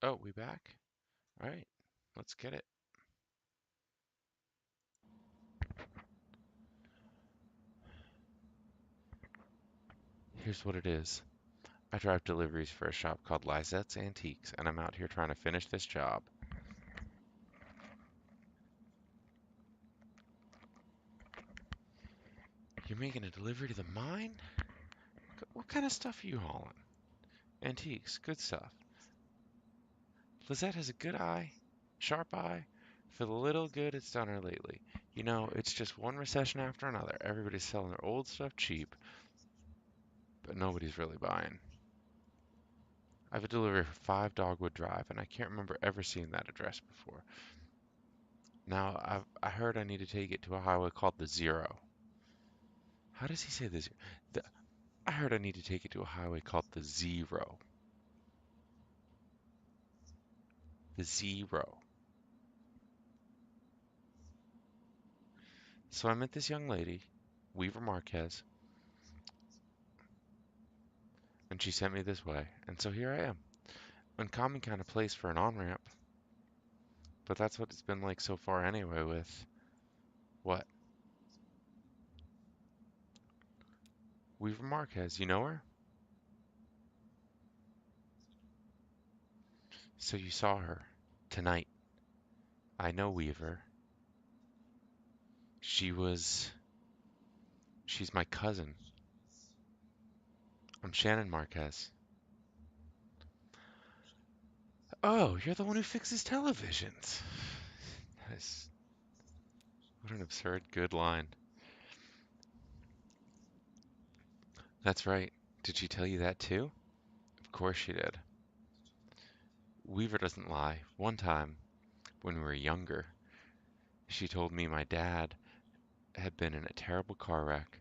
Oh, we back? All right, let's get it. Here's what it is. I drive deliveries for a shop called Lizette's Antiques, and I'm out here trying to finish this job. You're making a delivery to the mine? What kind of stuff are you hauling? Antiques, good stuff. Lizette has a good eye, sharp eye, for the little good it's done her lately. You know, it's just one recession after another. Everybody's selling their old stuff cheap, but nobody's really buying. I have a delivery for 5 Dogwood Drive, and I can't remember ever seeing that address before. Now, I heard I need to take it to a highway called the Zero. How does he say the Zero? I heard I need to take it to a highway called the Zero. The Zero. So I met this young lady, Weaver Marquez, and she sent me this way, and so here I am. Uncommon kind of place for an on-ramp, but that's what it's been like so far anyway with what? Weaver Marquez, you know her? So you saw her tonight. I know Weaver. She was. She's my cousin. I'm Shannon Marquez. Oh, you're the one who fixes televisions. Nice. What an absurd good line. That's right. Did she tell you that too? Of course she did. Weaver doesn't lie. One time, when we were younger, she told me my dad had been in a terrible car wreck.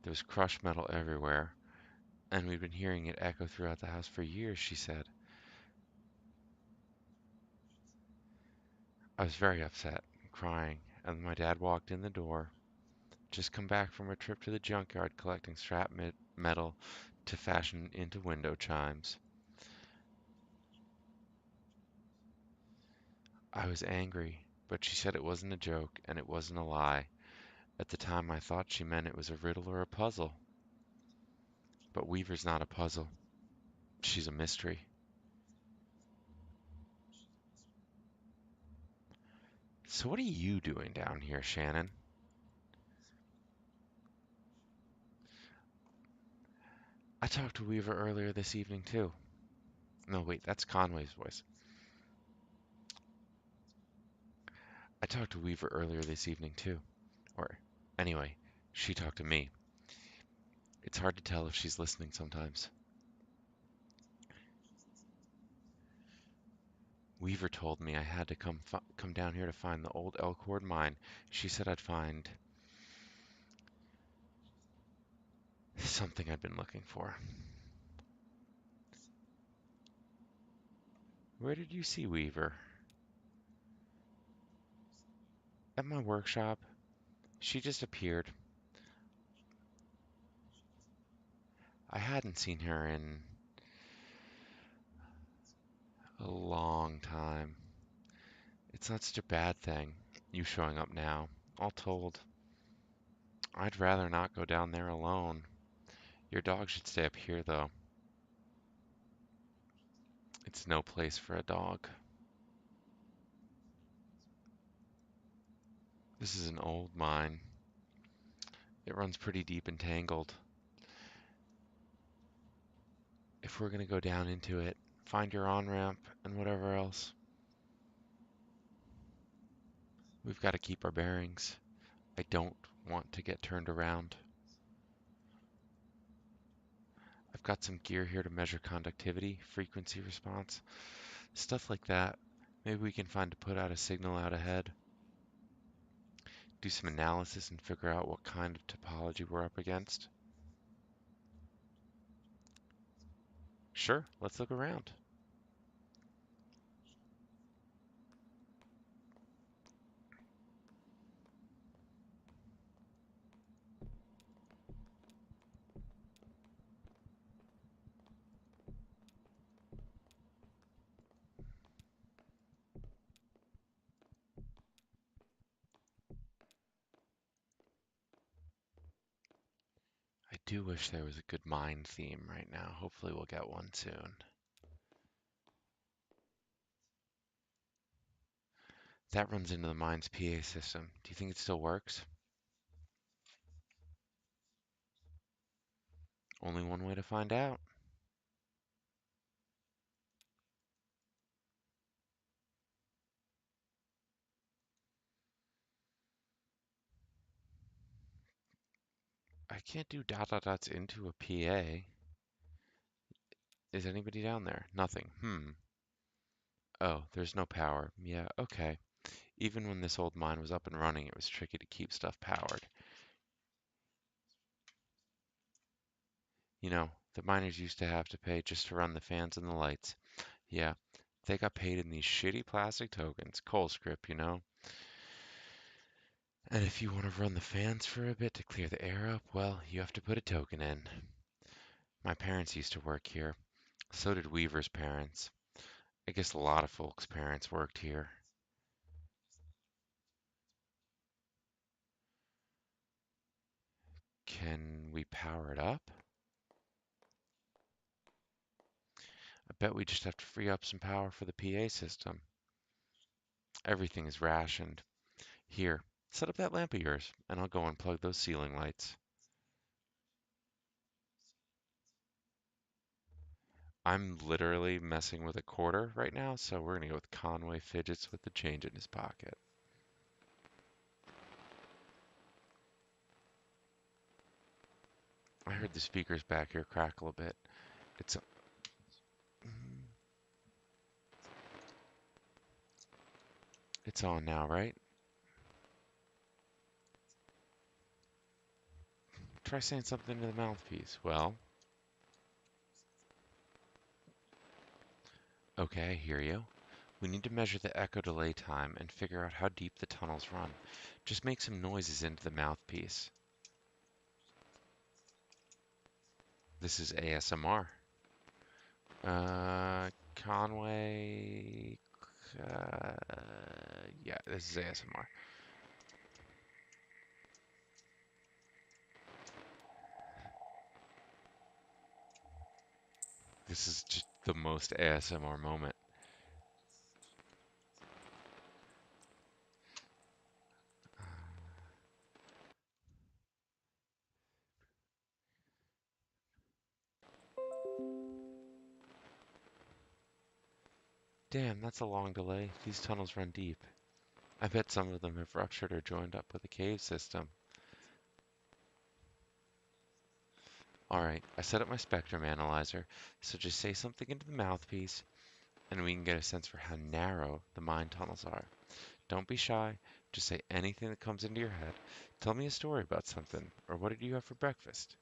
There was crushed metal everywhere, and we'd been hearing it echo throughout the house for years, she said. I was very upset, crying, and my dad walked in the door, just come back from a trip to the junkyard collecting scrap metal to fashion into window chimes. I was angry, but she said it wasn't a joke and it wasn't a lie. At the time, I thought she meant it was a riddle or a puzzle. But Weaver's not a puzzle. She's a mystery. So what are you doing down here, Shannon? I talked to Weaver earlier this evening, too. No, wait, that's Conway's voice. I talked to Weaver earlier this evening, too. Or, anyway, she talked to me. It's hard to tell if she's listening sometimes. Weaver told me I had to come down here to find the old Elkhorn mine. She said I'd find something I'd been looking for. Where did you see Weaver? At my workshop. She just appeared. I hadn't seen her in a long time. It's not such a bad thing, you showing up now. All told, I'd rather not go down there alone. Your dog should stay up here, though. It's no place for a dog. This is an old mine. It runs pretty deep and tangled. If we're gonna go down into it, find your on-ramp and whatever else. We've got to keep our bearings. I don't want to get turned around. I've got some gear here to measure conductivity, frequency response, stuff like that. Maybe we can find to put out a signal out ahead, do some analysis and figure out what kind of topology we're up against. Sure, let's look around. do wish there was a good mine theme right now. Hopefully we'll get one soon. That runs into the mine's PA system. Do you think it still works? Only one way to find out. I can't do dot dot dots into a PA. Is anybody down there? Nothing. Oh, there's no power. Yeah, okay. Even when this old mine was up and running, it was tricky to keep stuff powered. You know, the miners used to have to pay just to run the fans and the lights. Yeah, they got paid in these shitty plastic tokens, coal script, you know. And if you want to run the fans for a bit to clear the air up, well, you have to put a token in. My parents used to work here. So did Weaver's parents. I guess a lot of folks' parents worked here. Can we power it up? I bet we just have to free up some power for the PA system. Everything is rationed. Here, set up that lamp of yours, and I'll go unplug those ceiling lights. I'm literally messing with a quarter right now, so we're gonna go with Conway fidgets with the change in his pocket. I heard the speakers back here crackle a bit. It's it's on now, right? Try saying something to the mouthpiece. Well, okay, I hear you. We need to measure the echo delay time and figure out how deep the tunnels run. Just make some noises into the mouthpiece. This is ASMR. Conway. Uh, yeah, this is ASMR. This is just the most ASMR moment. Damn, that's a long delay. These tunnels run deep. I bet some of them have ruptured or joined up with a cave system. Alright, I set up my spectrum analyzer, so just say something into the mouthpiece, and we can get a sense for how narrow the mine tunnels are. Don't be shy, just say anything that comes into your head. Tell me a story about something, or what did you have for breakfast?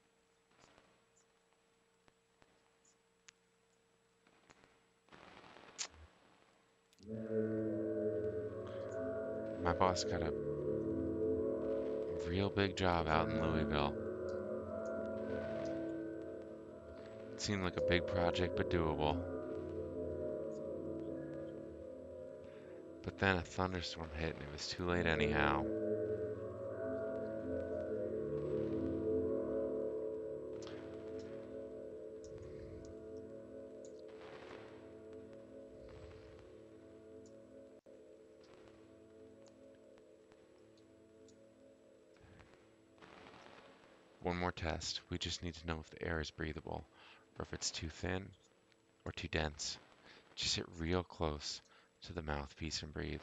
My boss got a real big job out in Louisville. It seemed like a big project, but doable. But then a thunderstorm hit and it was too late anyhow. One more test. We just need to know if the air is breathable, or if it's too thin or too dense. Just sit real close to the mouthpiece and breathe.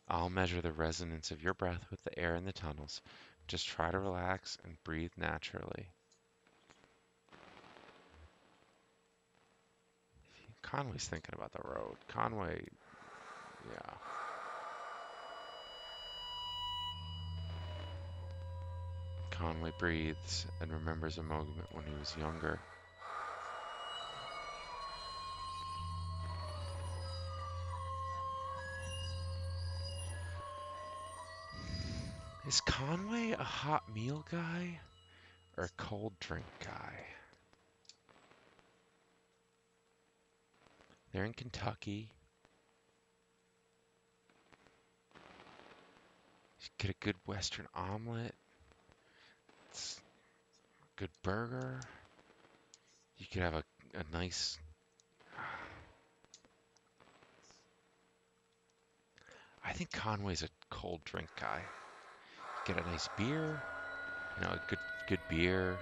I'll measure the resonance of your breath with the air in the tunnels. Just try to relax and breathe naturally. Conway's thinking about the road. Conway, yeah. Conway breathes and remembers a moment when he was younger. Is Conway a hot meal guy or a cold drink guy? They're in Kentucky. Get a good Western omelet. good burger. You could have a nice. I think Conway's a cold drink guy. Get a nice beer, a good beer,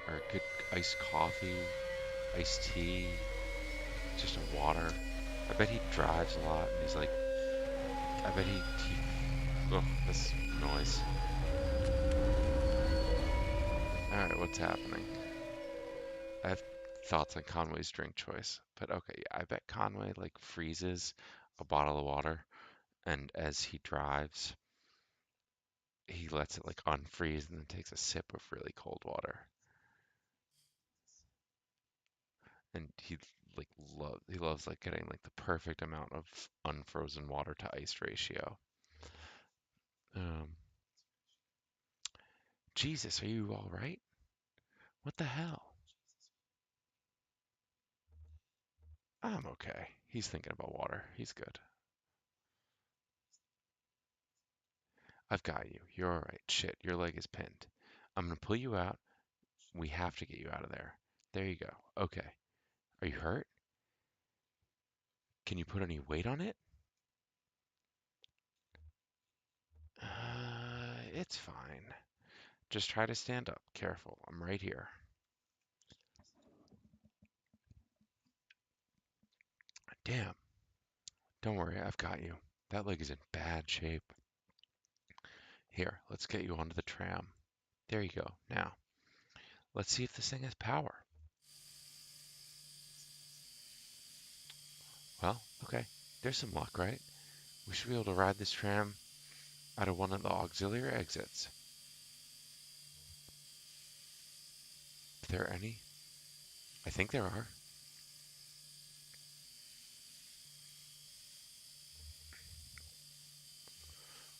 or a good iced coffee, iced tea, just a water. I bet he drives a lot, and he's like, I bet oh, this noise. All right, what's happening? I have thoughts on Conway's drink choice, but okay, yeah, I bet Conway like freezes a bottle of water, and as he drives, he lets it like unfreeze and then takes a sip of really cold water. And he loves like getting like the perfect amount of unfrozen water to ice ratio. Um, Jesus, are you all right? What the hell? I'm okay. He's thinking about water. He's good. I've got you. You're all right. Shit, your leg is pinned. I'm gonna pull you out. We have to get you out of there. There you go. Okay. Are you hurt? Can you put any weight on it? It's fine. Just try to stand up. Careful. I'm right here. Damn. Don't worry. I've got you. That leg is in bad shape. Here, let's get you onto the tram. There you go. Now, let's see if this thing has power. Well, okay. There's some luck, right? We should be able to ride this tram out of one of the auxiliary exits. If there are any? I think there are.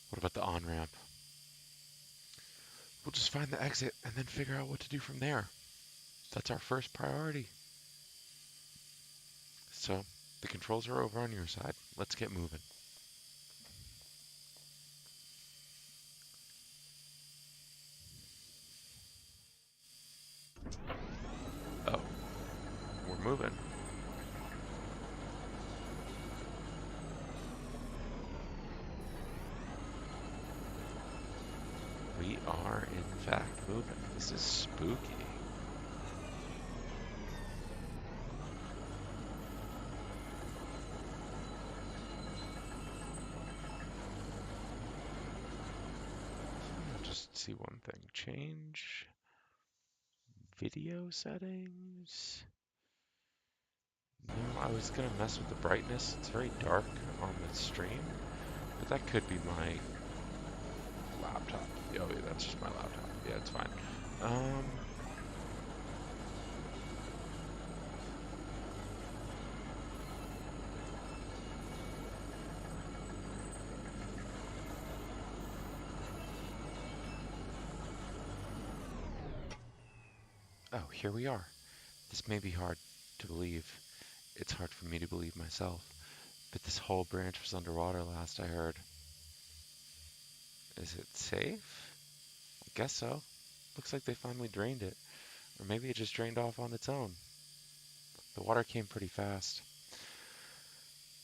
What about the on-ramp? We'll just find the exit and then figure out what to do from there. That's our first priority. So, the controls are over on your side. Let's get moving. Oh, we're moving. We are, in fact, moving. This is spooky. Just see one thing. Change video settings. No, I was gonna mess with the brightness. It's very dark on the stream, but that could be my laptop. Oh, yeah, that's just my laptop. Yeah, it's fine. Um, oh, here we are. This may be hard to believe. It's hard for me to believe myself, but this whole branch was underwater last I heard. Is it safe? I guess so. Looks like they finally drained it. Or maybe it just drained off on its own. The water came pretty fast.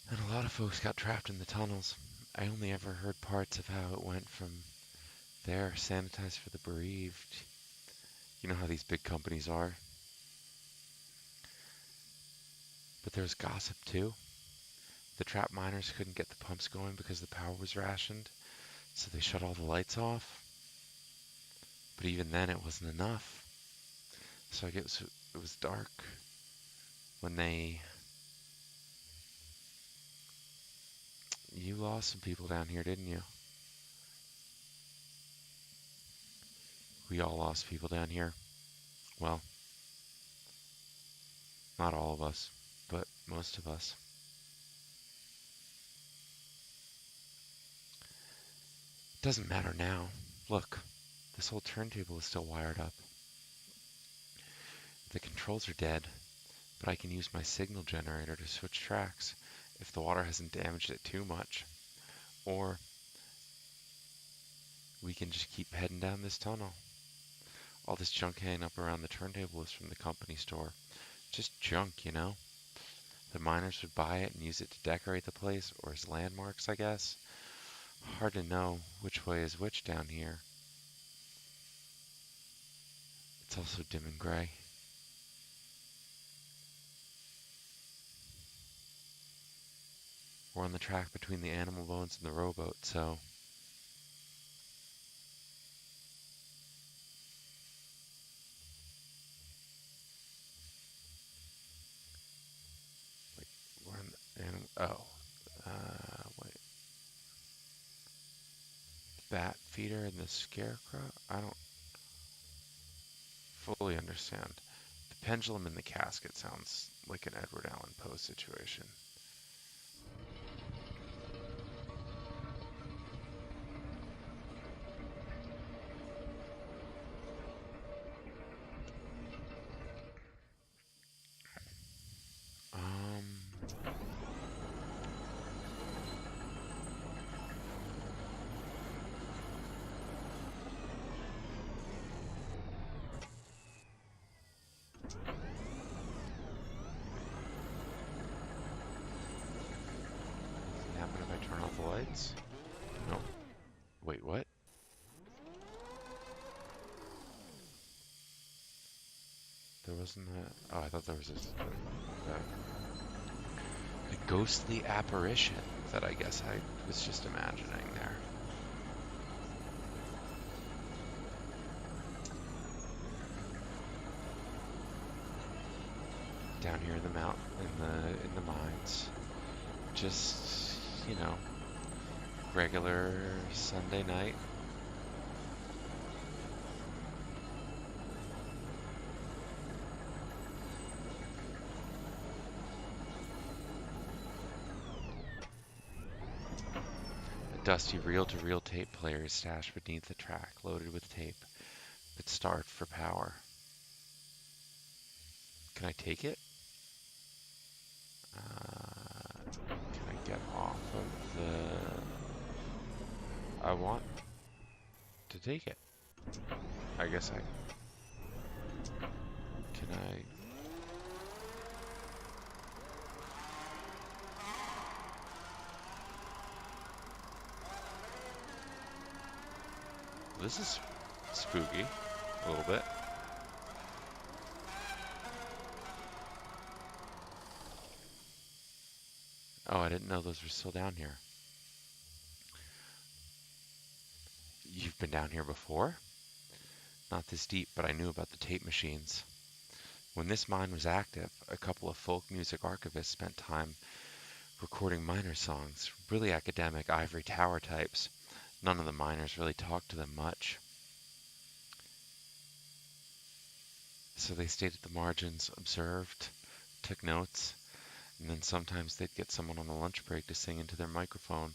And a lot of folks got trapped in the tunnels. I only ever heard parts of how it went from there, sanitized for the bereaved. You know how these big companies are. But there's gossip too. The trapped miners couldn't get the pumps going because the power was rationed, so they shut all the lights off. But even then, it wasn't enough. So I guess it was dark when You lost some people down here, didn't you? We all lost people down here. Well, not all of us, but most of us. Doesn't matter now. Look, this whole turntable is still wired up. The controls are dead, but I can use my signal generator to switch tracks if the water hasn't damaged it too much. Or we can just keep heading down this tunnel. All this junk hanging up around the turntable is from the company store. Just junk, you know? The miners would buy it and use it to decorate the place, or as landmarks, I guess. Hard to know which way is which down here. It's also dim and gray. We're on the track between the animal bones and the rowboat, so... Wait, we're on the animal... Oh. Wait. The bat feeder and the scarecrow? I don't fully understand. The pendulum in the casket sounds like an Edward Allan Poe situation. What happen if I turn off the lights? Nope. Wait, what? There wasn't a... Oh, I thought there was a ghostly apparition that I guess I was just imagining there. Down here in the in the mines. Just, you know, regular Sunday night. A dusty reel-to-reel tape player is stashed beneath the track, loaded with tape. It's starved for power. Can I take it? Can I get off of the... I want to take it. I guess I... Can I... This is spooky, a little bit. Oh, I didn't know those were still down here. You've been down here before? Not this deep, but I knew about the tape machines. When this mine was active, a couple of folk music archivists spent time recording miner songs, really academic ivory tower types. None of the miners really talked to them much. So they stayed at the margins, observed, took notes, and then sometimes they'd get someone on a lunch break to sing into their microphone.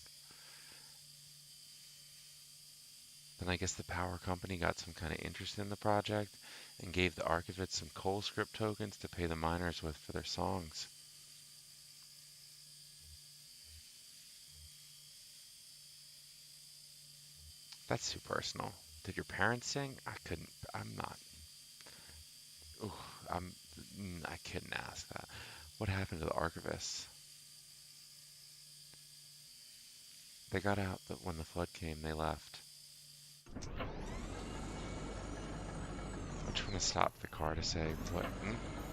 Then I guess the power company got some kind of interest in the project and gave the archivists some coal script tokens to pay the miners with for their songs. That's too personal. Did your parents sing? I'm not. Ooh, I couldn't ask that. What happened to the archivists? They got out, but when the flood came, they left. I'm trying to stop the car to say what?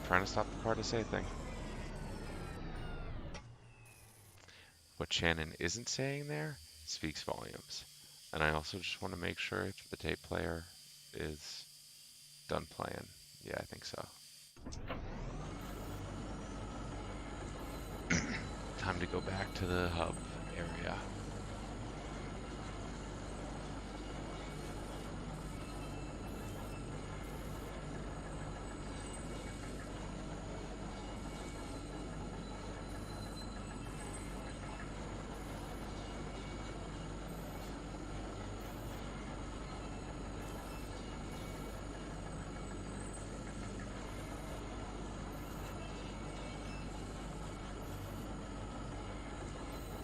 Trying to stop the car to say a thing. What Shannon isn't saying there speaks volumes. And I also just want to make sure if the tape player is done playing. Yeah, I think so. Time to go back to the hub area.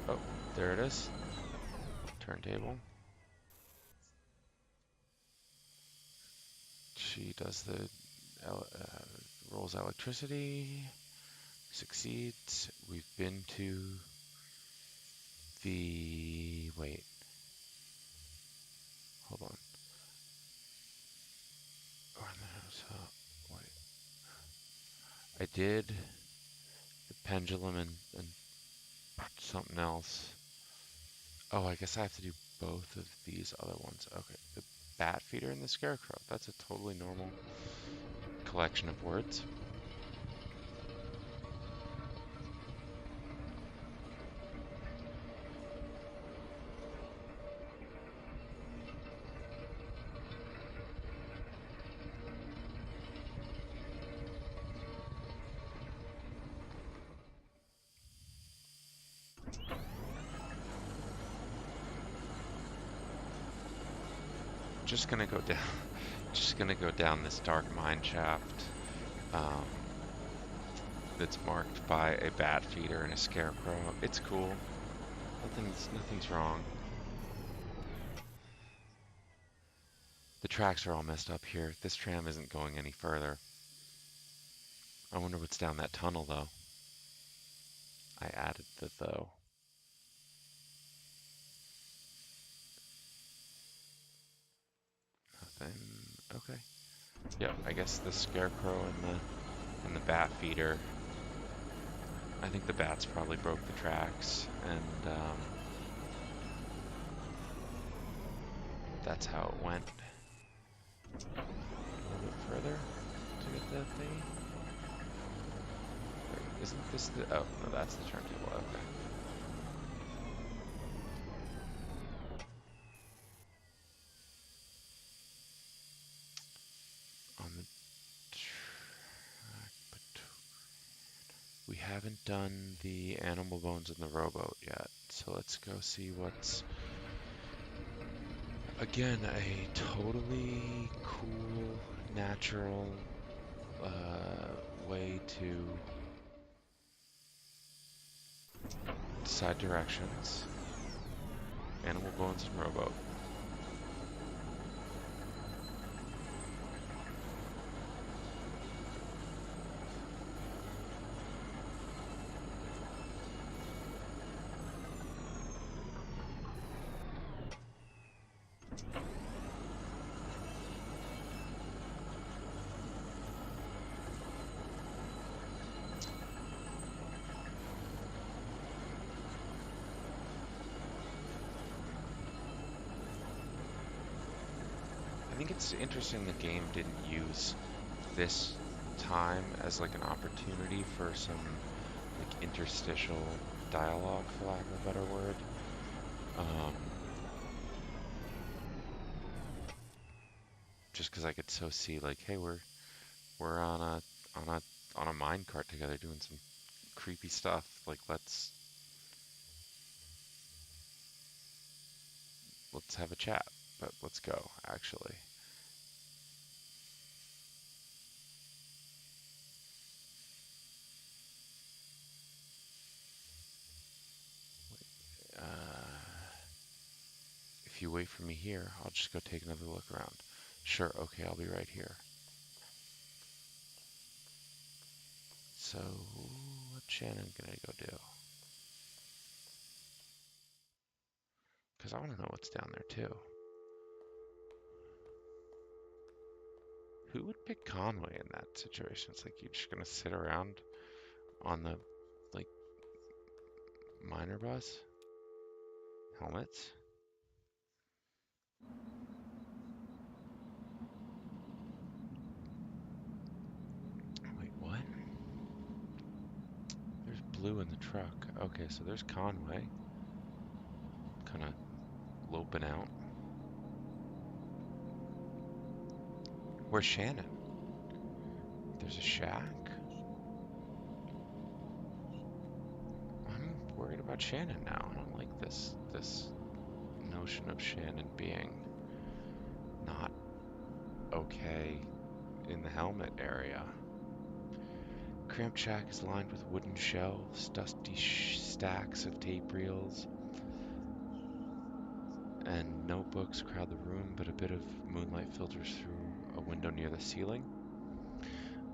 Oh, there it is. Turntable. She does the rolls electricity, succeeds. We've been to the wait. Hold on. So, wait. I did the pendulum and something else. Oh, I guess I have to do both of these other ones. Okay, the bat feeder and the scarecrow. That's a totally normal collection of words. Just gonna go down. Just gonna go down this dark mine shaft. That's marked by a bat feeder and a scarecrow. It's cool. Nothing's wrong. The tracks are all messed up here. This tram isn't going any further. I wonder what's down that tunnel, though. I added the though. Nothing. Okay. Yep, I guess the scarecrow and the bat feeder. I think the bats probably broke the tracks, and that's how it went. A little bit further to get that thing. Wait, isn't this the? Oh no, that's the turntable. Okay. On the track, but we haven't done the animal bones in the rowboat yet. So let's go see what's. Again, a totally cool, natural way to decide directions. Animal bones and rowboat. I think it's interesting the game didn't use this time as like an opportunity for some like interstitial dialogue, for lack of a better word. Just because I could so see like, hey, we're on a mine cart together doing some creepy stuff. Like let's have a chat. But let's go actually. If you wait for me here, I'll just go take another look around. Sure, okay, I'll be right here. So, what's Shannon gonna go do? Because I want to know what's down there too. Who would pick Conway in that situation? It's like you're just gonna sit around on the, like, miner bus? Helmets? Wait, what? There's blue in the truck. Okay, so there's Conway. Kind of loping out. Where's Shannon? There's a shack? I'm worried about Shannon now. I don't like this notion of Shannon being not okay in the helmet area. Cramped shack is lined with wooden shelves, dusty stacks of tape reels, and notebooks crowd the room, but a bit of moonlight filters through a window near the ceiling.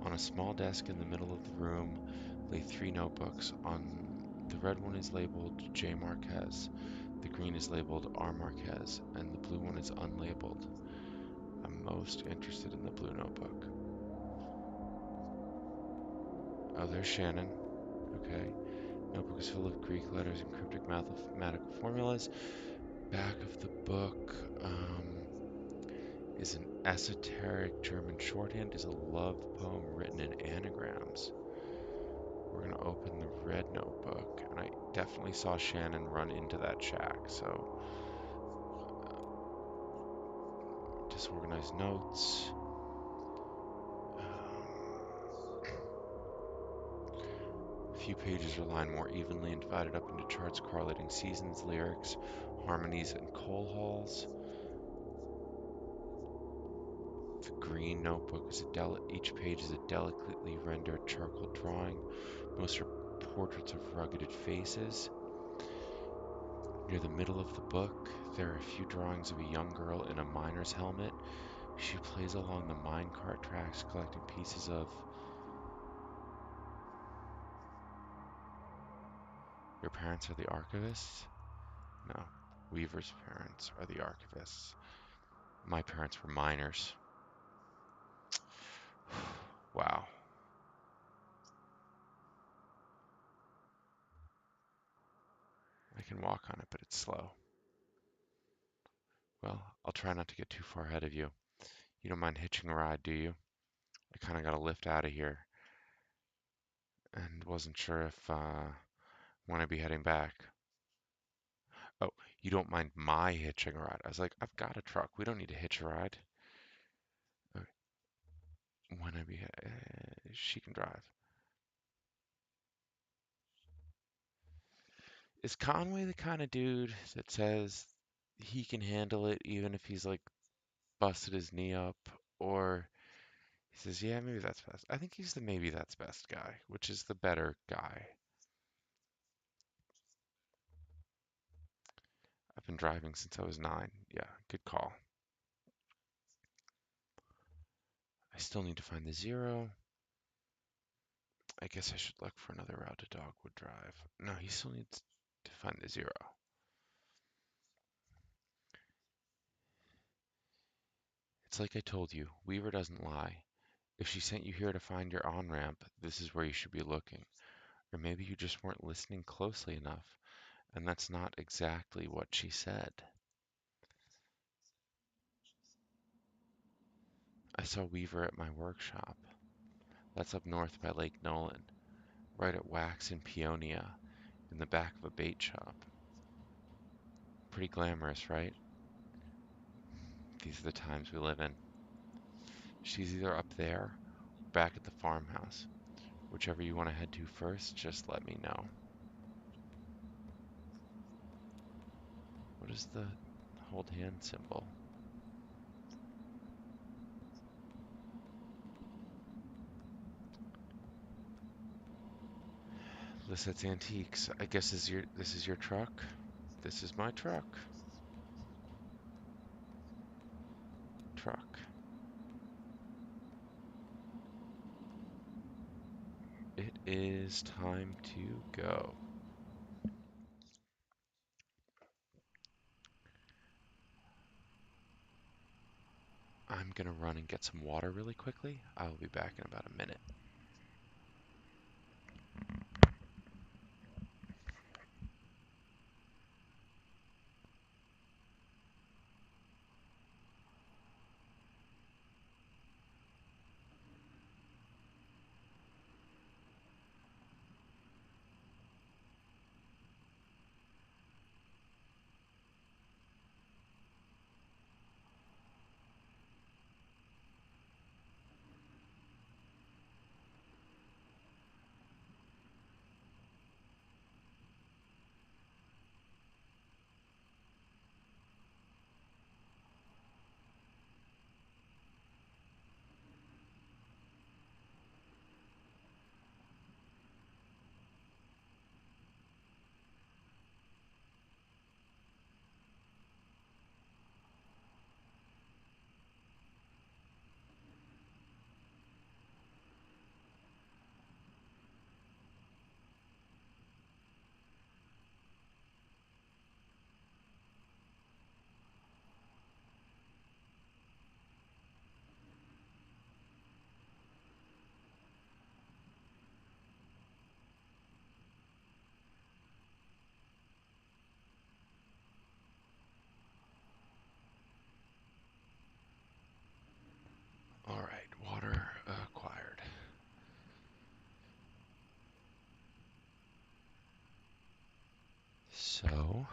On a small desk in the middle of the room lay 3 notebooks. The red one is labeled J. Marquez, the green is labeled R. Marquez, and the blue one is unlabeled. I'm most interested in the blue notebook. Oh, there's Shannon. Okay. Notebook is full of Greek letters and cryptic mathematical formulas. Back of the book is an esoteric German shorthand, is a love poem written in anagrams. We're going to open the red notebook, and I definitely saw Shannon run into that shack, so disorganized notes. A few pages are lined more evenly and divided up into charts correlating seasons, lyrics, harmonies, and coal halls. The green notebook is each page is a delicately rendered charcoal drawing. Most are portraits of rugged faces. Near the middle of the book, there are a few drawings of a young girl in a miner's helmet. She plays along the minecart tracks, collecting pieces of... Your parents are the archivists? No, Weaver's parents are the archivists. My parents were miners. Wow. I can walk on it, but it's slow. Well, I'll try not to get too far ahead of you. You don't mind hitching a ride, do you? I kind of got a lift out of here and wasn't sure if when I'd be heading back. Oh, you don't mind my hitching a ride? I was like, I've got a truck. We don't need to hitch a ride. Okay. When I be, she can drive. Is Conway the kind of dude that says he can handle it even if he's like busted his knee up? Or he says, yeah, maybe that's best. I think he's the maybe that's best guy, which is the better guy. I've been driving since I was 9. Yeah, good call. I still need to find the 0. I guess I should look for another route a dog would drive. No, he still needs to find the 0. It's like I told you, Weaver doesn't lie. If she sent you here to find your on-ramp, this is where you should be looking. Or maybe you just weren't listening closely enough, and that's not exactly what she said. I saw Weaver at my workshop. That's up north by Lake Nolan, right at Wax and Peonia, in the back of a bait shop. Pretty glamorous, right? These are the times we live in. She's either up there or back at the farmhouse. Whichever you want to head to first, just let me know. What is the hold hand symbol? Lissette's Antiques. I guess this is your truck? This is my truck. Truck. It is time to go. I'm gonna run and get some water really quickly. I will be back in about a minute. So,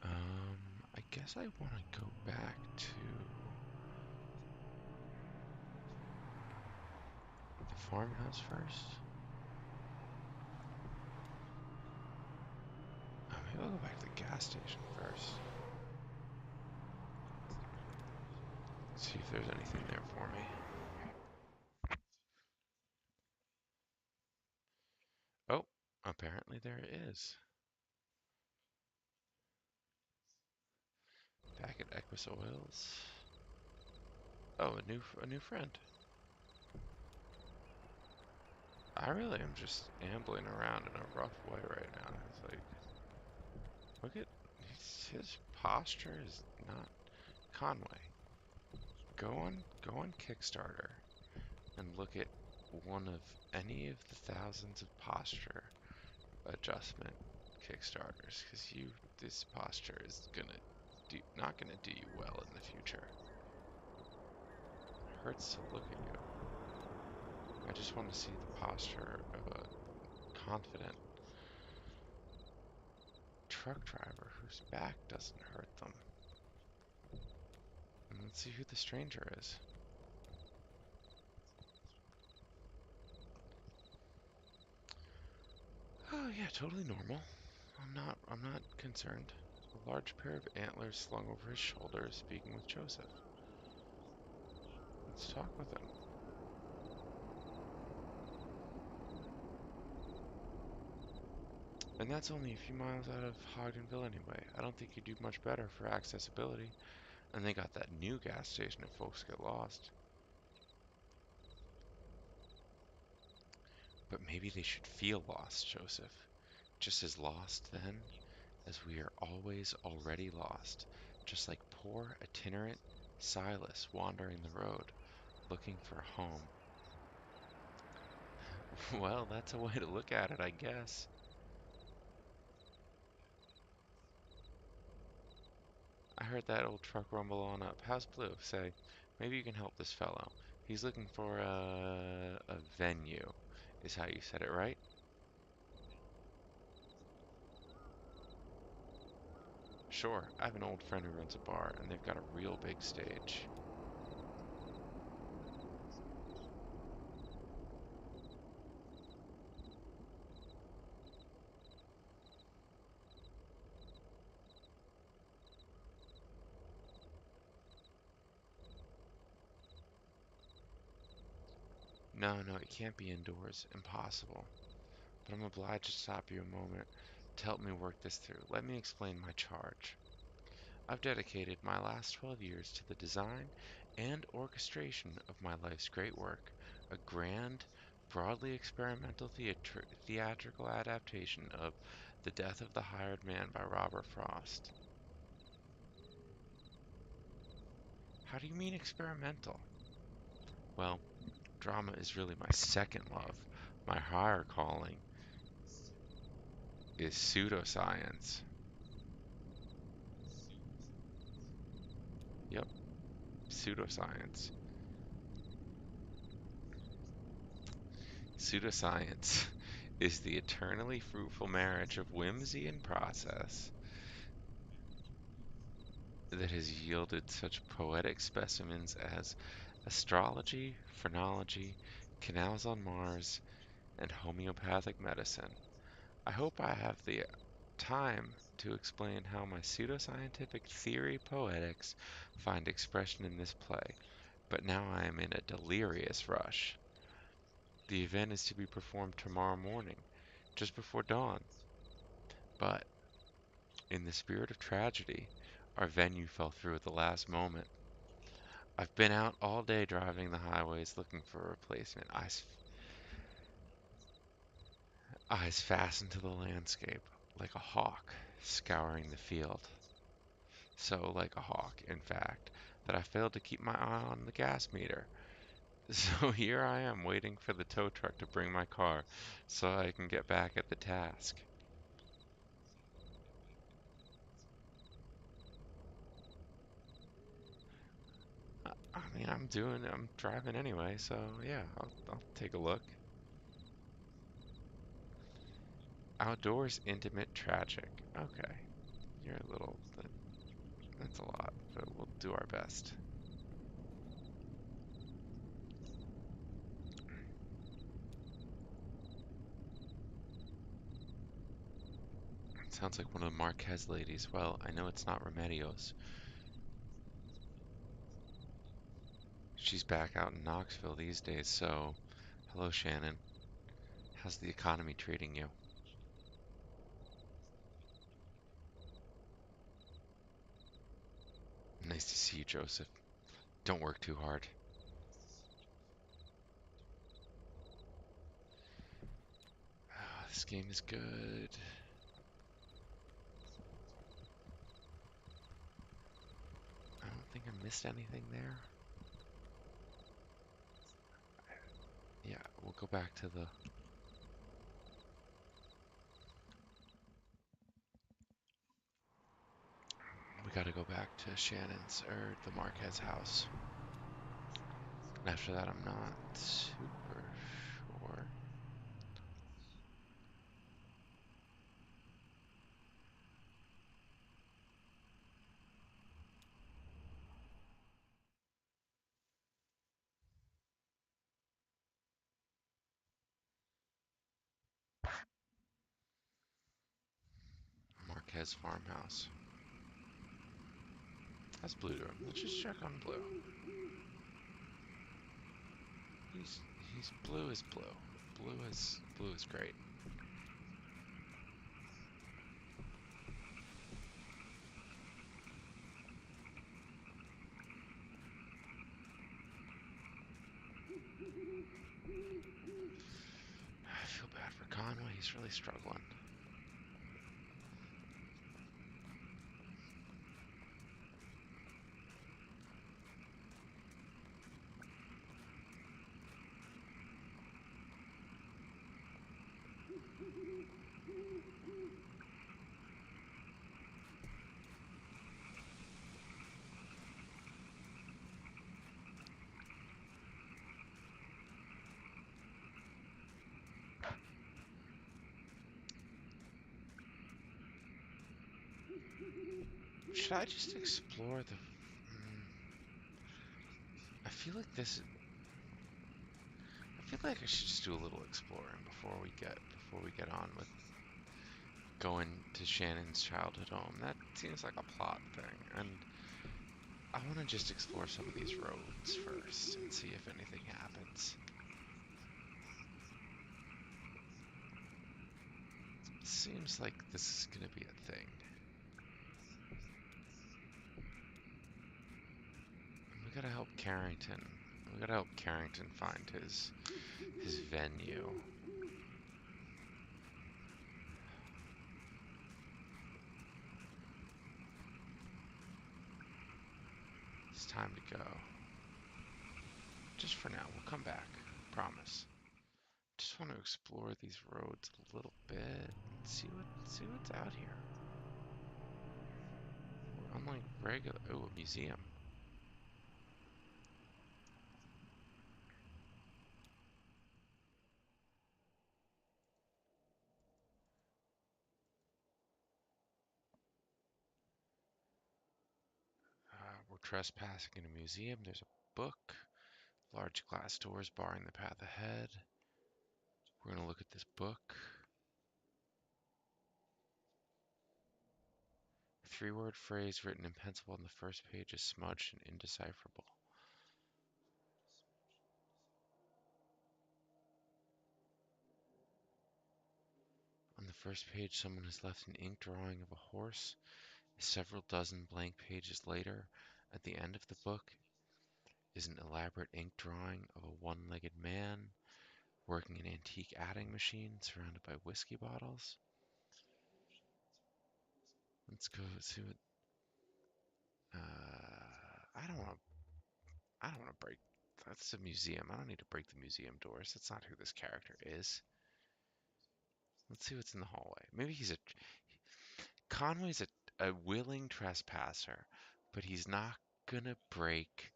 I guess I want to go back to the farmhouse first. Maybe I'll go back to the gas station first. See if there's anything there for me. Oh, apparently there is. Back at Equus Oils. Oh, a new friend. I really am just ambling around in a rough way right now. It's like, look at his posture is not Conway. Go on Kickstarter and look at one of any of the thousands of posture adjustment Kickstarters, because this posture is not gonna do you well in the future. It hurts to look at you. I just want to see the posture of a confident truck driver whose back doesn't hurt them. And let's see who the stranger is. Oh yeah, totally normal. I'm not concerned. A large pair of antlers slung over his shoulders, speaking with Joseph. Let's talk with him. And that's only a few miles out of Ogdenville anyway. I don't think you do much better for accessibility. And they got that new gas station if folks get lost. But maybe they should feel lost, Joseph. Just as lost then as we are always already lost. Just like poor itinerant Silas wandering the road, looking for a home. Well, that's a way to look at it, I guess. I heard that old truck rumble on up. How's Blue? Say, maybe you can help this fellow. He's looking for a venue, is how you said it, right? Sure, I have an old friend who runs a bar, and they've got a real big stage. No, no, it can't be indoors. Impossible. But I'm obliged to stop you a moment to help me work this through. Let me explain my charge. I've dedicated my last 12 years to the design and orchestration of my life's great work, a grand, broadly experimental theatrical adaptation of The Death of the Hired Man by Robert Frost. How do you mean experimental? Well, drama is really my second love. My higher calling is pseudoscience. Yep, pseudoscience. Pseudoscience is the eternally fruitful marriage of whimsy and process that has yielded such poetic specimens as astrology, phrenology, canals on Mars, and homeopathic medicine. I hope I have the time to explain how my pseudoscientific theory poetics find expression in this play, but now I am in a delirious rush. The event is to be performed tomorrow morning, just before dawn, but in the spirit of tragedy, our venue fell through at the last moment. I've been out all day driving the highways looking for a replacement, eyes fastened to the landscape, like a hawk scouring the field. So like a hawk, in fact, that I failed to keep my eye on the gas meter. So here I am waiting for the tow truck to bring my car so I can get back at the task. I'm I mean, I'm driving anyway, so yeah, I'll take a look. Outdoors, intimate, tragic. Okay, you're a little, that's a lot, but we'll do our best. Sounds like one of the Marquez ladies. Well, I know it's not Remedios. She's back out in Knoxville these days, so hello, Shannon. How's the economy treating you? Nice to see you, Joseph. Don't work too hard. This game is good. I don't think I missed anything there. Yeah, we'll go back to the. We gotta go back to Shannon's, or the Marquez house. After that, I'm not super sure. Marquez farmhouse. That's blue to him. Let's just check on blue. He's he's blue as blue. Blue is great. I feel bad for Conway. He's really struggling. Should I just explore the? I feel like this. I feel like I should just do a little exploring before we get on with going to Shannon's childhood home. That seems like a plot thing, and I want to just explore some of these roads first and see if anything happens. Seems like this is gonna be a thing. We gotta help Carrington. We gotta help Carrington find his venue. It's time to go. Just for now, we'll come back. Promise. Just want to explore these roads a little bit and see what's out here. Unlike regular, oh, a museum. We're trespassing in a museum. There's a book. Large glass doors barring the path ahead. We're gonna look at this book. A three-word phrase written in pencil on the first page is smudged and indecipherable. On the first page, someone has left an ink drawing of a horse. Several dozen blank pages later, at the end of the book, is an elaborate ink drawing of a one-legged man working an antique adding machine surrounded by whiskey bottles. Let's go see what. I don't want to. I don't want to break. That's a museum. I don't need to break the museum doors. That's not who this character is. Let's see what's in the hallway. Maybe he's a. Conway's a willing trespasser, but he's not gonna break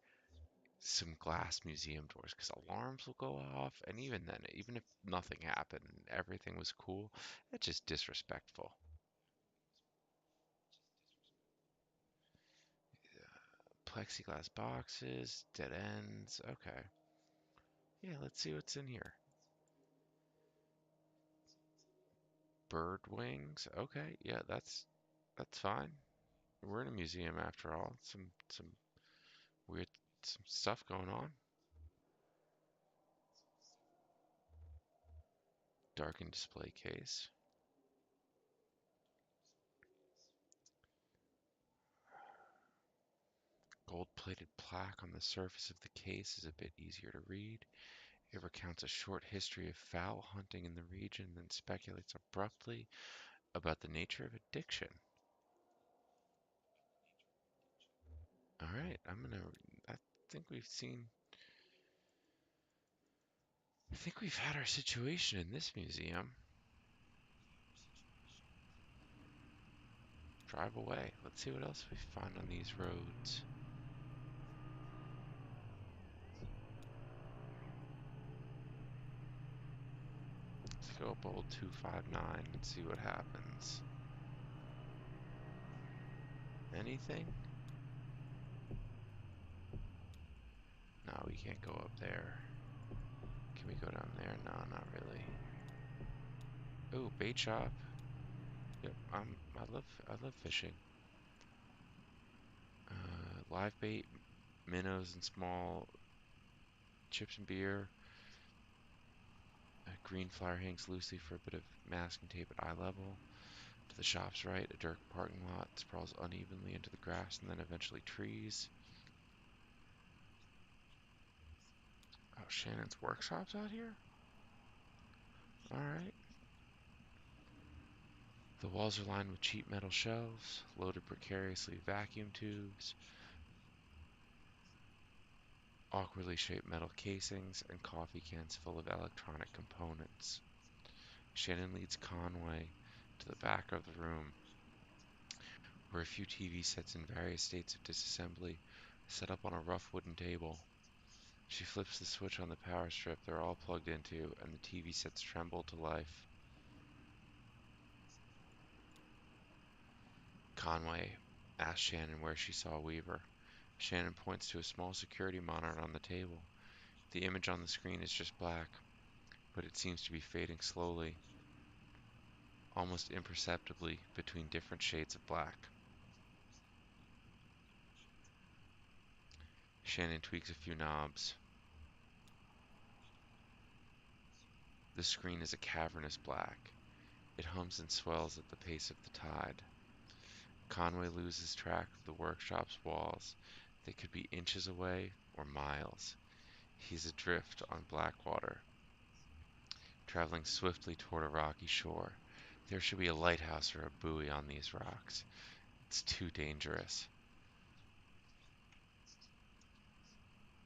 some glass museum doors because alarms will go off, and even then, even if nothing happened, everything was cool, it's just disrespectful. Plexiglass boxes, dead ends. Okay. Yeah, let's see what's in here. Bird wings. Okay, yeah, that's fine. We're in a museum after all. Some weird some stuff going on. Darkened display case. Gold-plated plaque on the surface of the case is a bit easier to read. It recounts a short history of fowl hunting in the region, then speculates abruptly about the nature of addiction. All right, I think we've seen. I think we've had our situation in this museum. Drive away. Let's see what else we find on these roads. Let's go up old 259 and see what happens. Anything? No, we can't go up there. Can we go down there? No, not really. Ooh, bait shop. Yep, I love fishing. Live bait, minnows and small chips and beer. A green flower hangs loosely for a bit of masking tape at eye level. To the shop's right, a dirt parking lot sprawls unevenly into the grass and then eventually trees. Oh, Shannon's workshop's out here? Alright. The walls are lined with cheap metal shelves, loaded precariously vacuum tubes, awkwardly shaped metal casings, and coffee cans full of electronic components. Shannon leads Conway to the back of the room, where a few TV sets in various states of disassembly are set up on a rough wooden table. She flips the switch on the power strip they're all plugged into, and the TV sets tremble to life. Conway asks Shannon where she saw Weaver. Shannon points to a small security monitor on the table. The image on the screen is just black, but it seems to be fading slowly, almost imperceptibly between different shades of black. Shannon tweaks a few knobs. The screen is a cavernous black. It hums and swells at the pace of the tide. Conway loses track of the workshop's walls. They could be inches away or miles. He's adrift on black water, traveling swiftly toward a rocky shore. There should be a lighthouse or a buoy on these rocks. It's too dangerous.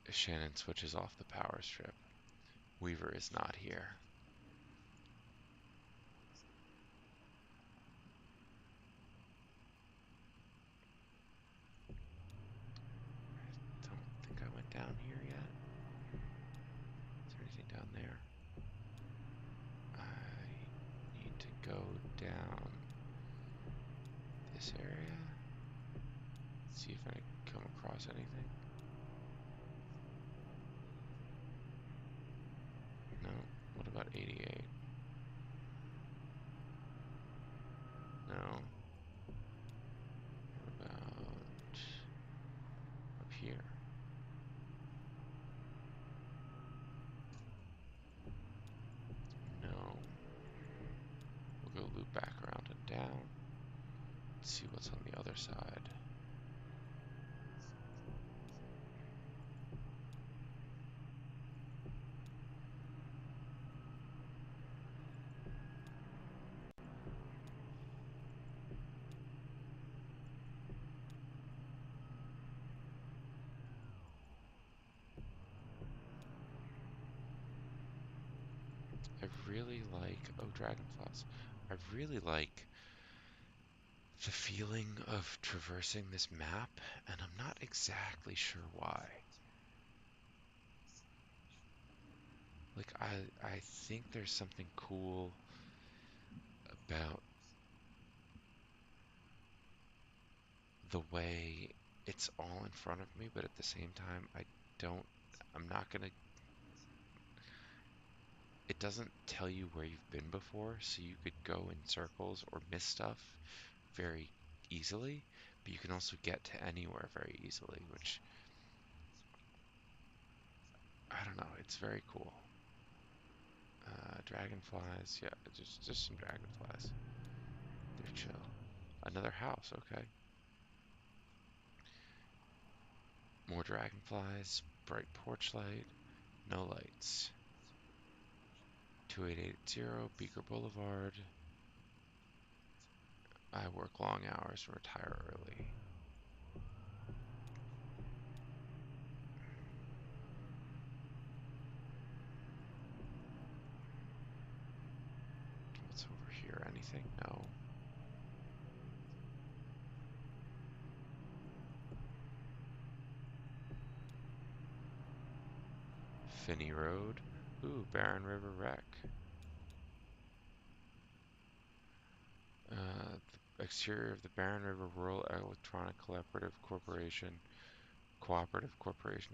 Shannon switches off the power strip. Weaver is not here. Don't think I went down here yet. Is there anything down there? I need to go down this area. See if I come across anything. No. What about 88? No. What about up here? No. We'll go loop back around and down. Let's see what's on the other side. I really like, oh, dragonflies. I really like the feeling of traversing this map, and I'm not exactly sure why. Like I think there's something cool about the way it's all in front of me, but at the same time don't I'm not gonna it doesn't tell you where you've been before, so you could go in circles or miss stuff very easily, but you can also get to anywhere very easily, which I don't know, it's very cool. Dragonflies, yeah, just some dragonflies. They're chill. Another house, okay. More dragonflies, bright porch light, no lights. 28880 Beaker Boulevard. I work long hours and retire early. What's over here? Anything? No. Finney Road. Ooh, Barren River Wreck. The exterior of the Barren River Rural Electronic Cooperative Corporation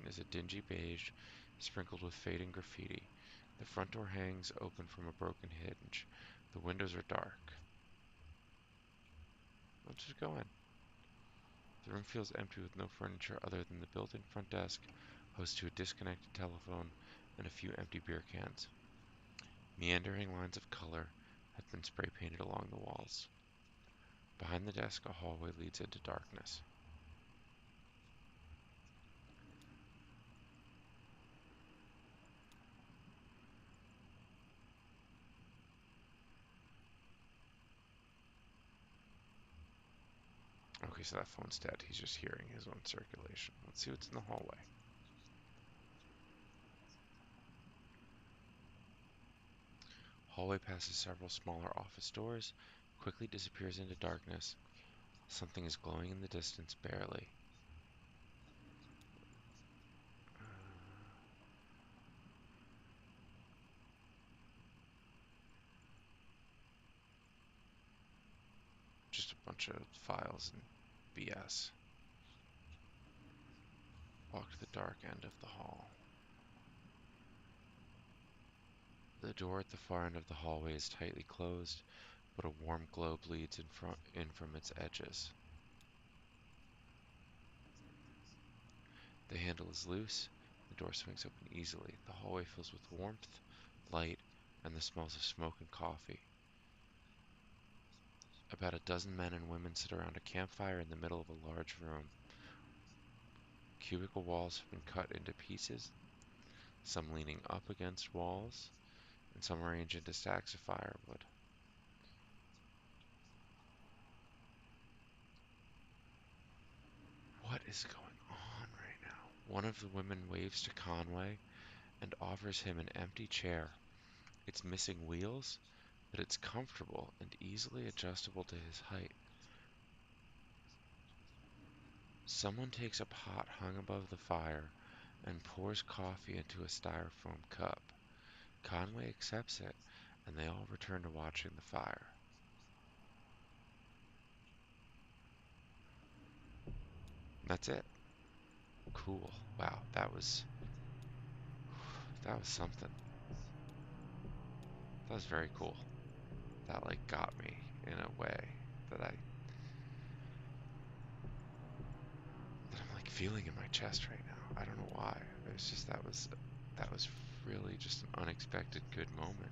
is a dingy beige sprinkled with fading graffiti. The front door hangs open from a broken hinge. The windows are dark. Let's just go in. The room feels empty with no furniture other than the built-in front desk, host to a disconnected telephone, and a few empty beer cans. Meandering lines of color have been spray painted along the walls. Behind the desk, a hallway leads into darkness. Okay, so that phone's dead. He's just hearing his own circulation. Let's see what's in the hallway. Hallway passes several smaller office doors, quickly disappears into darkness. Something is glowing in the distance, barely. Just a bunch of files and BS. Walk to the dark end of the hall. The door at the far end of the hallway is tightly closed, but a warm glow bleeds in from its edges. The handle is loose. The door swings open easily. The hallway fills with warmth, light, and the smells of smoke and coffee. About a dozen men and women sit around a campfire in the middle of a large room. Cubicle walls have been cut into pieces, some leaning up against walls, and some arranged into stacks of firewood. What is going on right now? One of the women waves to Conway and offers him an empty chair. It's missing wheels, but it's comfortable and easily adjustable to his height. Someone takes a pot hung above the fire and pours coffee into a styrofoam cup. Conway accepts it, and they all return to watching the fire. That's it. Cool. Wow, that was something. That was very cool. That like got me in a way that I that I'm like feeling in my chest right now. I don't know why. It's just that was really just an unexpected good moment.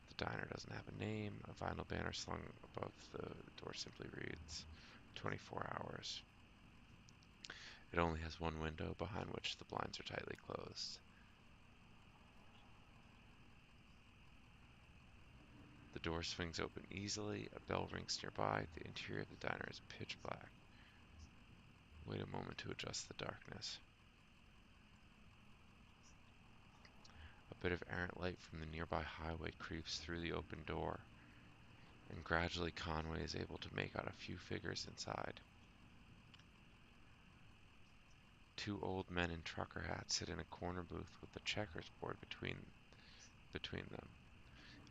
The diner doesn't have a name. A vinyl banner slung above the door simply reads 24 hours. It only has one window behind which the blinds are tightly closed. The door swings open easily. A bell rings nearby. The interior of the diner is pitch black. Wait a moment to adjust the darkness. A bit of errant light from the nearby highway creeps through the open door, and gradually Conway is able to make out a few figures inside. Two old men in trucker hats sit in a corner booth with a checkers board between them.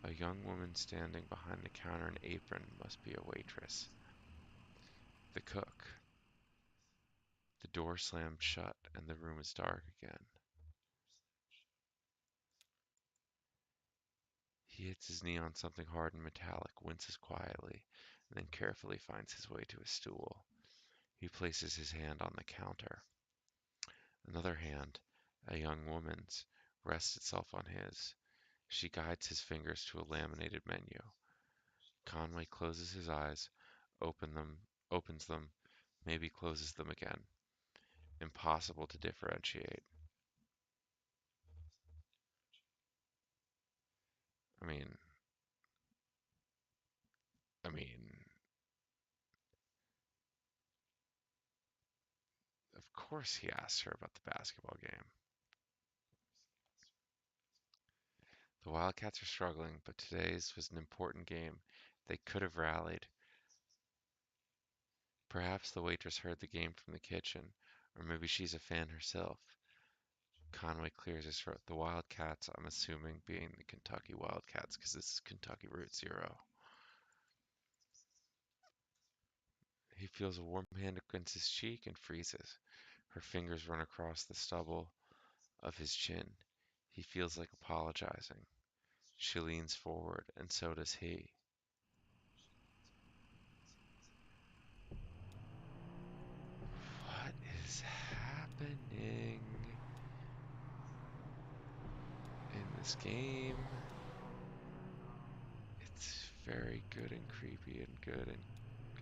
A young woman standing behind the counter in an apron must be a waitress. The cook. The door slams shut and the room is dark again. He hits his knee on something hard and metallic, winces quietly, and then carefully finds his way to a stool. He places his hand on the counter. Another hand, a young woman's, rests itself on his. She guides his fingers to a laminated menu. Conway closes his eyes, opens them, maybe closes them again. Impossible to differentiate. I mean, I mean, of course he asked her about the basketball game. The Wildcats are struggling, but today's was an important game. They could have rallied. Perhaps the waitress heard the game from the kitchen, or maybe she's a fan herself. Conway clears his throat. The Wildcats, I'm assuming, being the Kentucky Wildcats, because this is Kentucky Route Zero. He feels a warm hand against his cheek and freezes. Her fingers run across the stubble of his chin. He feels like apologizing. She leans forward, and so does he. What is happening in this game? It's very good and creepy and good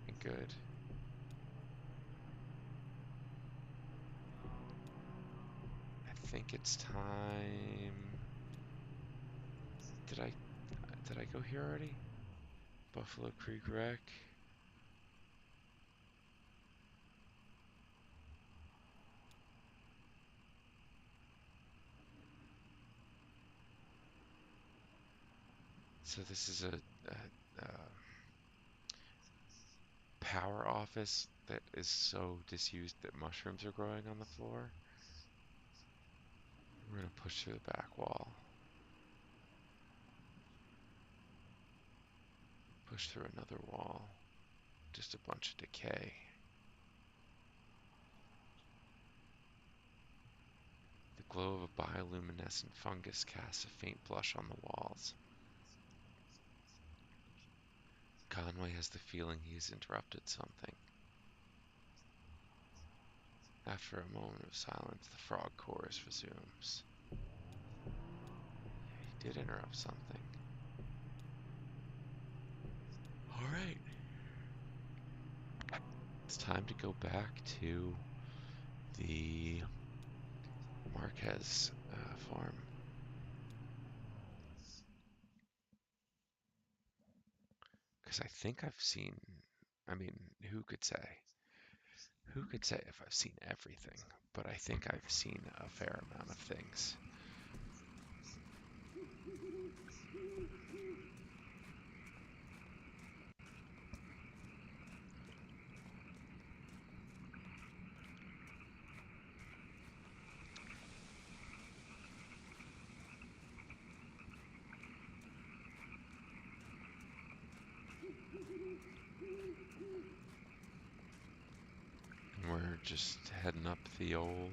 and good. I think it's time. Did I did I go here already? Buffalo Creek Rec. So this is a power office that is so disused that mushrooms are growing on the floor. We're gonna push through the back wall. Push through another wall. Just a bunch of decay. The glow of a bioluminescent fungus casts a faint blush on the walls. Conway has the feeling he's interrupted something. After a moment of silence, the frog chorus resumes. He did interrupt something. Alright. It's time to go back to the Marquez farm. Because I think I've seen, I mean, who could say? Who could say if I've seen everything? But I think I've seen a fair amount of things. And we're just heading up the old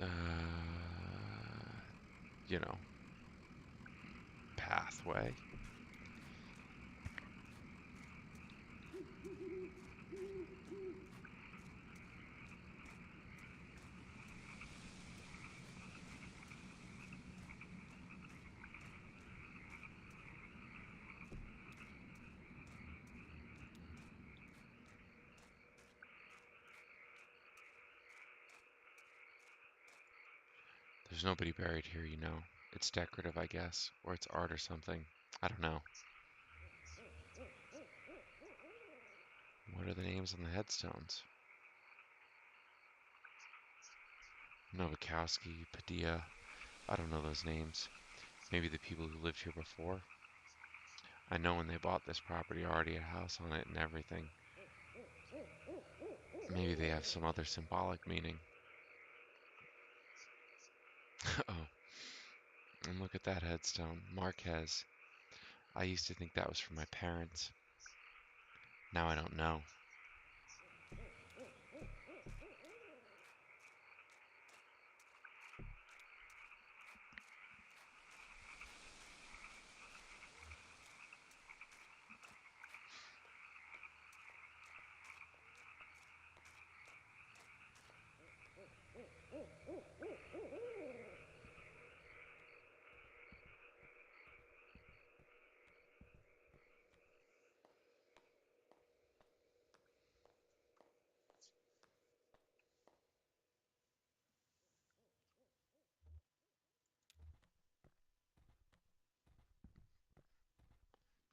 uh, you know, pathway. There's nobody buried here, you know. It's decorative, I guess, or it's art or something. I don't know. What are the names on the headstones? Novakowski, Padilla. I don't know those names. Maybe the people who lived here before. I know when they bought this property already a house on it and everything. have some other symbolic meaning. Oh, and look at that headstone. Marquez. I used to think that was for my parents. Now I don't know.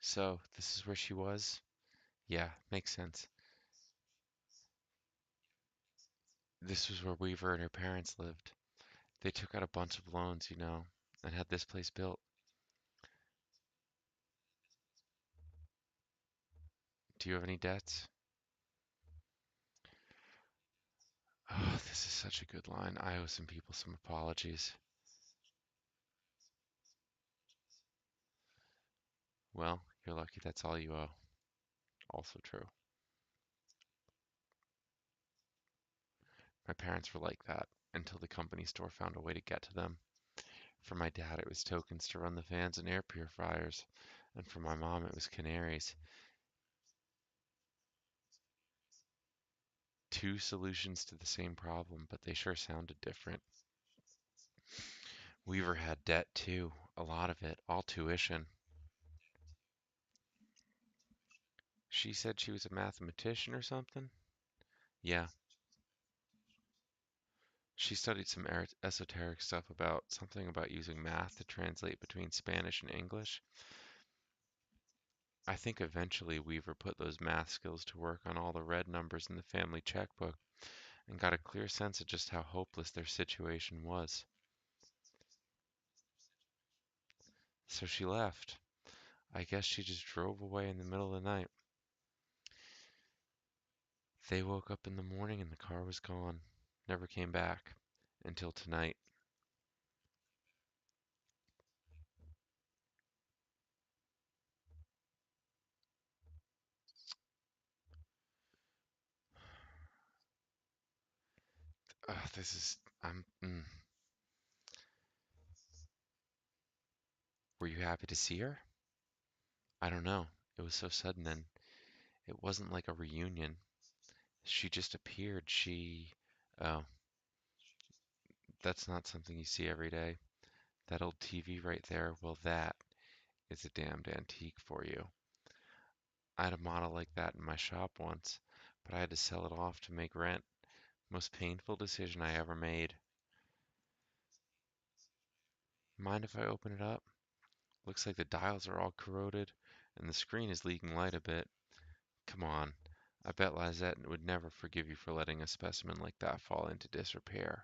So, this is where she was? Yeah, makes sense. This was where Weaver and her parents lived. They took out a bunch of loans, and had this place built. Do you have any debts? Oh, this is such a good line. I owe some people some apologies. Well, you're lucky that's all you owe. Also true. My parents were like that until the company store found a way to get to them. For my dad, it was tokens to run the fans and air purifiers, and for my mom, it was canaries. Two solutions to the same problem, but they sure sounded different. Weaver had debt too, a lot of it, all tuition. She said she was a mathematician or something? Yeah, she studied some esoteric stuff about something about using math to translate between Spanish and English. I think eventually Weaver put those math skills to work on all the red numbers in the family checkbook and got a clear sense of just how hopeless their situation was. So she left. I guess she just drove away in the middle of the night. They woke up in the morning and the car was gone. Never came back. Until tonight. This is. Were you happy to see her? I don't know. It was so sudden and it wasn't like a reunion. She just appeared. Oh, that's not something you see every day. That old TV right there, well, that is a damned antique for you. I had a model like that in my shop once, but I had to sell it off to make rent. Most painful decision I ever made. Mind if I open it up? Looks like the dials are all corroded and the screen is leaking light a bit. Come on. I bet Lizette would never forgive you for letting a specimen like that fall into disrepair.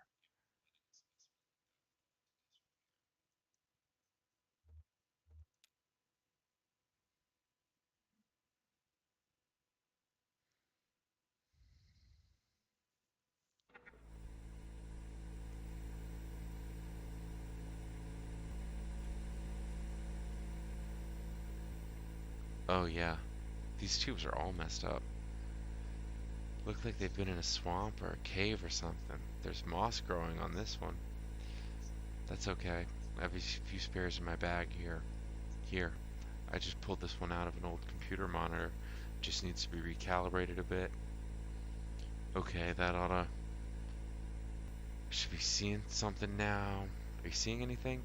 Oh yeah, these tubes are all messed up. Look like they've been in a swamp or a cave or something. There's moss growing on this one. That's okay. I have a few spares in my bag here. Here. I just pulled this one out of an old computer monitor. Just needs to be recalibrated a bit. Okay, that oughta... Should be seeing something now. Are you seeing anything?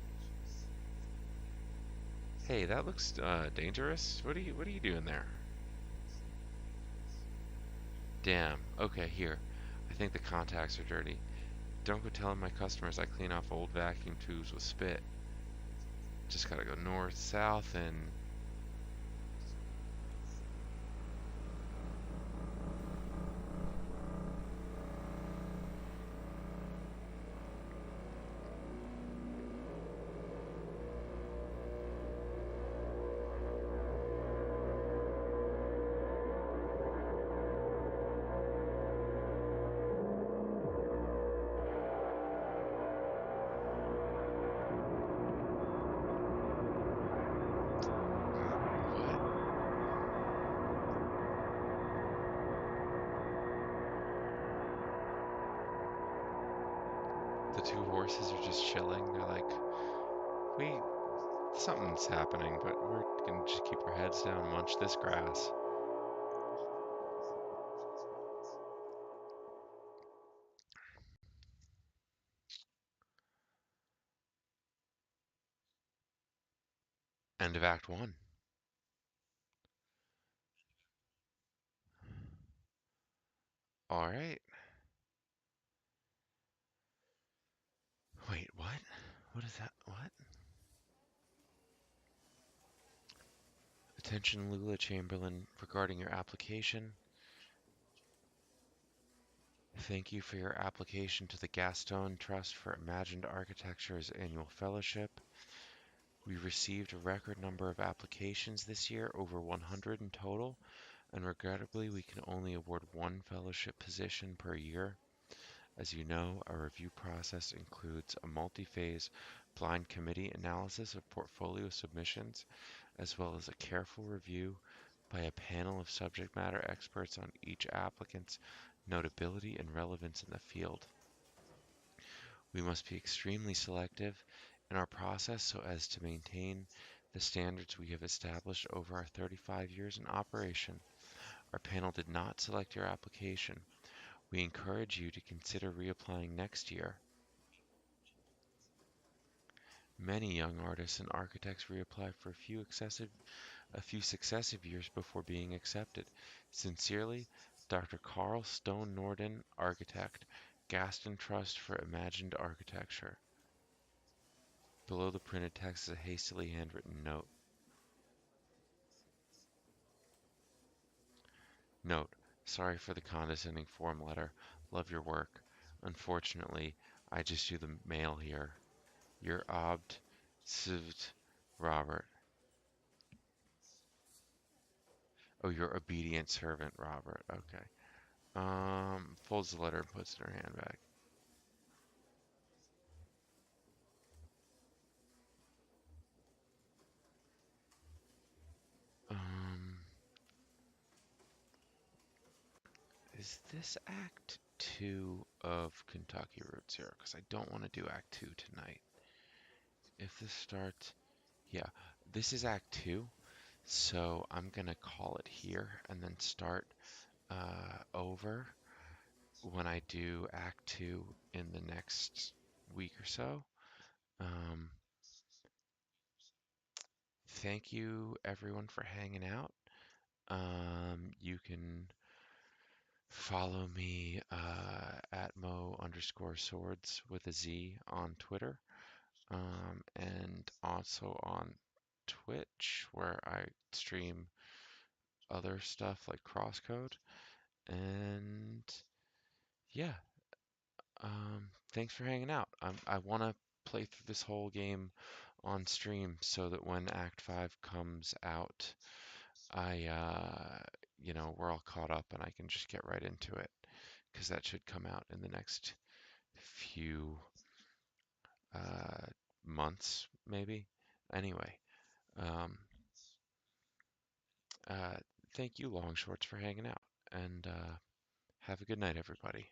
Hey, that looks dangerous. What are you doing there? Damn. Okay, here. I think the contacts are dirty. Don't go telling my customers I clean off old vacuum tubes with spit. Just gotta go north, south, and... The two horses are just chilling. They're like, we, something's happening, but we're gonna just keep our heads down and munch this grass. End of Act 1. All right. Wait, what? What is that? What? Attention, Lula Chamberlain, regarding your application. Thank you for your application to the Gaston Trust for Imagined Architecture's annual fellowship. We received a record number of applications this year, over 100 in total, and regrettably, we can only award one fellowship position per year. As you know, our review process includes a multi-phase blind committee analysis of portfolio submissions, as well as a careful review by a panel of subject matter experts on each applicant's notability and relevance in the field. We must be extremely selective in our process so as to maintain the standards we have established over our 35 years in operation. Our panel did not select your application. We encourage you to consider reapplying next year. Many young artists and architects reapply for a few successive years before being accepted. Sincerely, Dr. Carl Stone Norden, Architect, Gaston Trust for Imagined Architecture. Below the printed text is a hastily handwritten note. Note: Sorry for the condescending form letter. Love your work. Unfortunately, I just do the mail here. Your obd. Sivt. Robert. Oh, your obedient servant, Robert. Okay. Folds the letter and puts it in her handbag. Um, is this Act 2 of Kentucky Route Zero? Because I don't want to do Act 2 tonight. If this starts, yeah, this is Act 2, so I'm gonna call it here and then start over when I do Act 2 in the next week or so. Um, Thank you everyone for hanging out. You can follow me at Mo_swords with a Z on Twitter, and also on Twitch where I stream other stuff like Crosscode. And yeah, thanks for hanging out. I want to play through this whole game on stream so that when Act 5 comes out, we're all caught up and I can just get right into it because that should come out in the next few uh, months, maybe. Anyway, um, uh, thank you, Long Shorts, for hanging out, and have a good night, everybody.